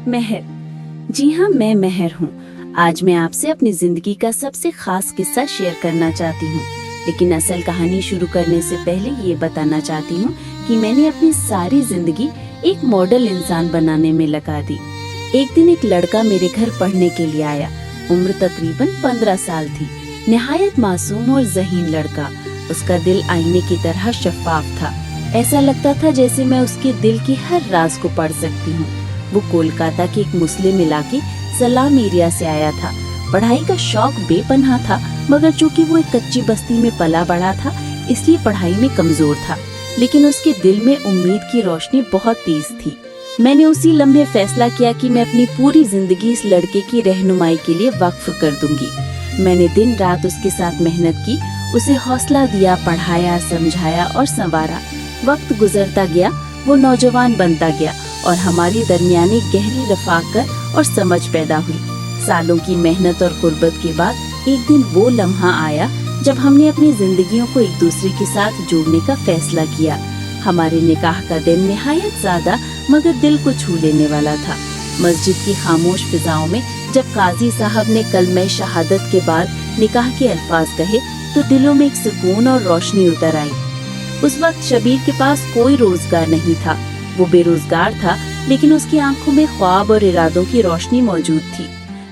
महर। जी हाँ, मैं महर हूँ। आज मैं आपसे अपनी जिंदगी का सबसे खास किस्सा शेयर करना चाहती हूँ, लेकिन असल कहानी शुरू करने से पहले ये बताना चाहती हूँ कि मैंने अपनी सारी जिंदगी एक मॉडल इंसान बनाने में लगा दी। एक दिन एक लड़का मेरे घर पढ़ने के लिए आया। उम्र तकरीबन 15 साल थी। निहायत मासूम और ज़हीन लड़का। उसका दिल आईने की तरह शफाफ था। ऐसा लगता था जैसे मैं उसके दिल की हर राज को पढ़ सकती हूँ। वो कोलकाता के एक मुस्लिम इलाके सलाम एरिया से आया था। पढ़ाई का शौक बेपनाह था, मगर चूंकि वो एक कच्ची बस्ती में पला बड़ा था, इसलिए पढ़ाई में कमजोर था। लेकिन उसके दिल में उम्मीद की रोशनी बहुत तेज थी। मैंने उसी लम्हे फैसला किया कि मैं अपनी पूरी जिंदगी इस लड़के की रहनुमाई के लिए वक्फ कर दूंगी। मैंने दिन रात उसके साथ मेहनत की, उसे हौसला दिया, पढ़ाया, समझाया और संवारा। वक्त गुजरता गया, वो नौजवान बनता गया और हमारी दरमियानी गहरी रफाकत और समझ पैदा हुई। सालों की मेहनत और कुर्बत के बाद एक दिन वो लम्हा आया जब हमने अपनी जिंदगियों को एक दूसरे के साथ जोड़ने का फैसला किया। हमारे निकाह का दिन निहायत सादा मगर दिल को छू लेने वाला था। मस्जिद की खामोश फिजाओं में जब काजी साहब ने कलमे शहादत के बाद निकाह के अल्फाज कहे तो दिलों में एक सुकून और रोशनी उतर आई। उस वक्त शबीर के पास कोई रोजगार नहीं था। वो बेरोजगार था, लेकिन उसकी आंखों में ख्वाब और इरादों की रोशनी मौजूद थी।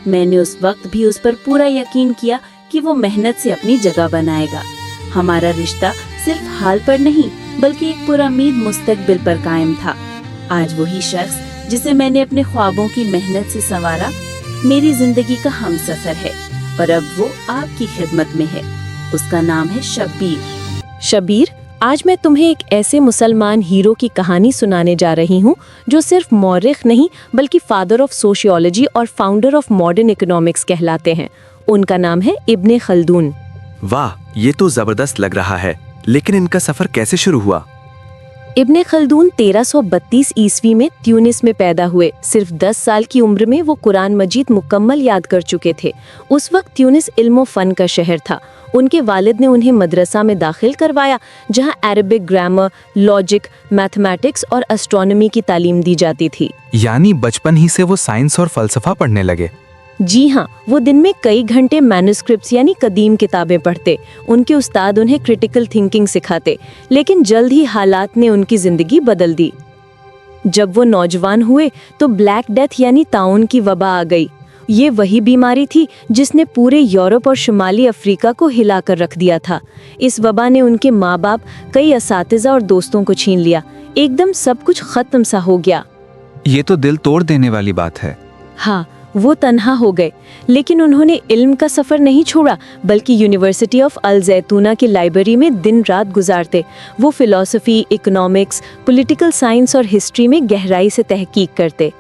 मैंने उस वक्त भी उस पर पूरा यकीन किया कि वो मेहनत से अपनी जगह बनाएगा। हमारा रिश्ता सिर्फ हाल पर नहीं बल्कि एक पुरामीद मुस्तकबिल पर कायम था। आज वही शख्स जिसे मैंने अपने ख्वाबों की मेहनत से संवारा मेरी जिंदगी का हमसफर है और अब वो आपकी खिदमत में है। उसका नाम है शब्बीर। शबीर, आज मैं तुम्हें एक ऐसे मुसलमान हीरो की कहानी सुनाने जा रही हूँ जो सिर्फ मौरिख नहीं बल्कि फादर ऑफ सोशियोलॉजी और फाउंडर ऑफ मॉडर्न इकोनॉमिक्स कहलाते हैं। उनका नाम है इब्ने खल्दून। वाह, ये तो जबरदस्त लग रहा है, लेकिन इनका सफर कैसे शुरू हुआ? इब्ने खल्दून 1332 ईस्वी में ट्यूनिस में पैदा हुए। सिर्फ 10 साल की उम्र में वो कुरान मजीद मुकम्मल याद कर चुके थे। उस वक्त ट्यूनिस इल्म फन का शहर था। उनके वालिद ने उन्हें मदरसा में दाखिल करवाया, जहां अरबिक ग्रामर, लॉजिक, मैथमेटिक्स और एस्ट्रोनॉमी की तालीम दी जाती थी। यानी बचपन ही से वो साइंस और फलसफा पढ़ने लगे। जी हाँ, वो दिन में कई घंटे मैन्युस्क्रिप्ट्स यानी कदीम किताबें पढ़ते। उनके उस्ताद उन्हें क्रिटिकल थिंकिंग सिखाते, लेकिन जल्द ही हालात ने उनकी जिंदगी बदल दी। जब वो नौजवान हुए तो ब्लैक डेथ यानी ताउन की वबा आ गई। ये वही बीमारी थी जिसने पूरे यूरोप और शुमाली अफ्रीका को हिलाकर रख दिया था। इस वबा ने उनके माँ बाप, कई असातिज़ा और दोस्तों को छीन लिया। एकदम सब कुछ खत्म सा हो गया। ये तो दिल तोड़ देने वाली बात है। हाँ, वो तन्हा हो गए, लेकिन उन्होंने इल्म का सफर नहीं छोड़ा, बल्कि यूनिवर्सिटी ऑफ अल जैतूना की लाइब्रेरी में दिन रात गुजारते। वो फिलॉसफी, इकोनॉमिक्स, पॉलिटिकल साइंस और हिस्ट्री में गहराई से तहकीक करते।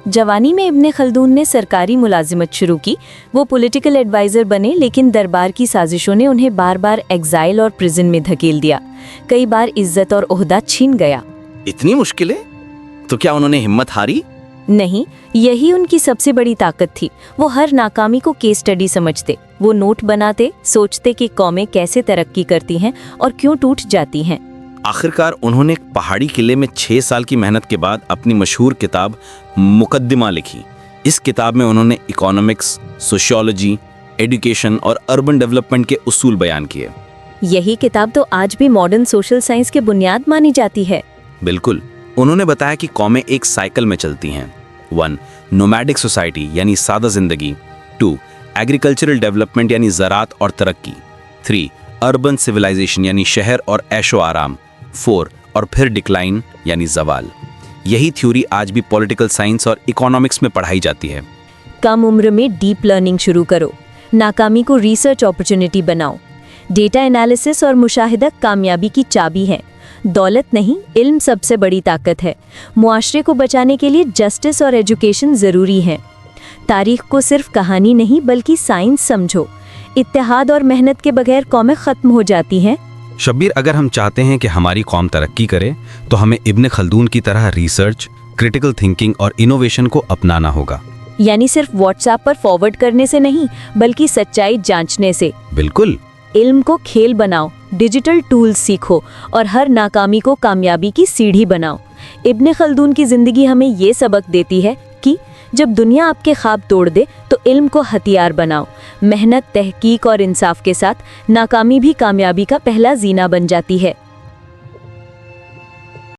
जवानी में इब्ने खल्दून ने सरकारी मुलाजिमत शुरू की। वो पॉलिटिकल एडवाइजर बने, लेकिन दरबार की साजिशों ने उन्हें बार बार एग्जाइल और प्रिजन में धकेल दिया। कई बार इज्जत और ओहदा छीन गया। इतनी मुश्किलें? तो क्या उन्होंने हिम्मत हारी? नहीं, यही उनकी सबसे बड़ी ताकत थी। वो हर नाकामी को केस स्टडी समझते। वो नोट बनाते, सोचते कि कौमें कैसे तरक्की करती हैं और क्यों टूट जाती हैं। आखिरकार उन्होंने एक पहाड़ी किले में 6 साल की मेहनत के बाद अपनी मशहूर किताब मुकद्दिमा लिखी। इस किताब में उन्होंने इकोनॉमिक्स, सोशियोलॉजी, एजुकेशन और अर्बन डेवलपमेंट के उसूल बयान किए। यही किताब तो आज भी मॉडर्न सोशल साइंस के बुनियाद मानी जाती है। बिल्कुल। उन्होंने बताया कि कौमें एक साइकिल में चलती हैं। 1. नोमैडिक सोसाइटी यानी सादा जिंदगी। 2. एग्रीकल्चरल डेवलपमेंट यानी ज़राअत और तरक्की। 3. अर्बन सिविलाइजेशन यानी शहर और ऐशो आराम। 4. और फिर डिक्लाइन यानी जवाल। यही थ्योरी आज भी पॉलिटिकल साइंस और इकोनॉमिक्स में पढ़ाई जाती है। कम उम्र में डीप लर्निंग शुरू करो, नाकामी को रिसर्च अपॉर्चुनिटी बनाओ। डेटा एनालिसिस और मुशाहिदा कामयाबी की चाबी है। दौलत नहीं, इल्म सबसे बड़ी ताकत है। मुआशरे को बचाने के लिए जस्टिस और एजुकेशन ज़रूरी है। तारीख को सिर्फ कहानी नहीं बल्कि साइंस समझो। इत्तेहाद और मेहनत के बगैर कौमें ख़त्म हो जाती हैं। शब्बीर, अगर हम चाहते हैं कि हमारी कौम तरक्की करे तो हमें इब्ने खल्दून की तरह रिसर्च, क्रिटिकल थिंकिंग और इनोवेशन को अपनाना होगा। यानी सिर्फ व्हाट्सएप पर फॉरवर्ड करने से नहीं, बल्कि सच्चाई जांचने से। बिल्कुल। इल्म को खेल बनाओ, डिजिटल टूल्स सीखो और हर नाकामी को कामयाबी की सीढ़ी बनाओ। इब्ने खल्दून की जिंदगी हमें ये सबक देती है कि जब दुनिया आपके ख्वाब तोड़ दे तो इल्म को हथियार बनाओ। मेहनत, तहकीक और इंसाफ के साथ नाकामी भी कामयाबी का पहला जीना बन जाती है।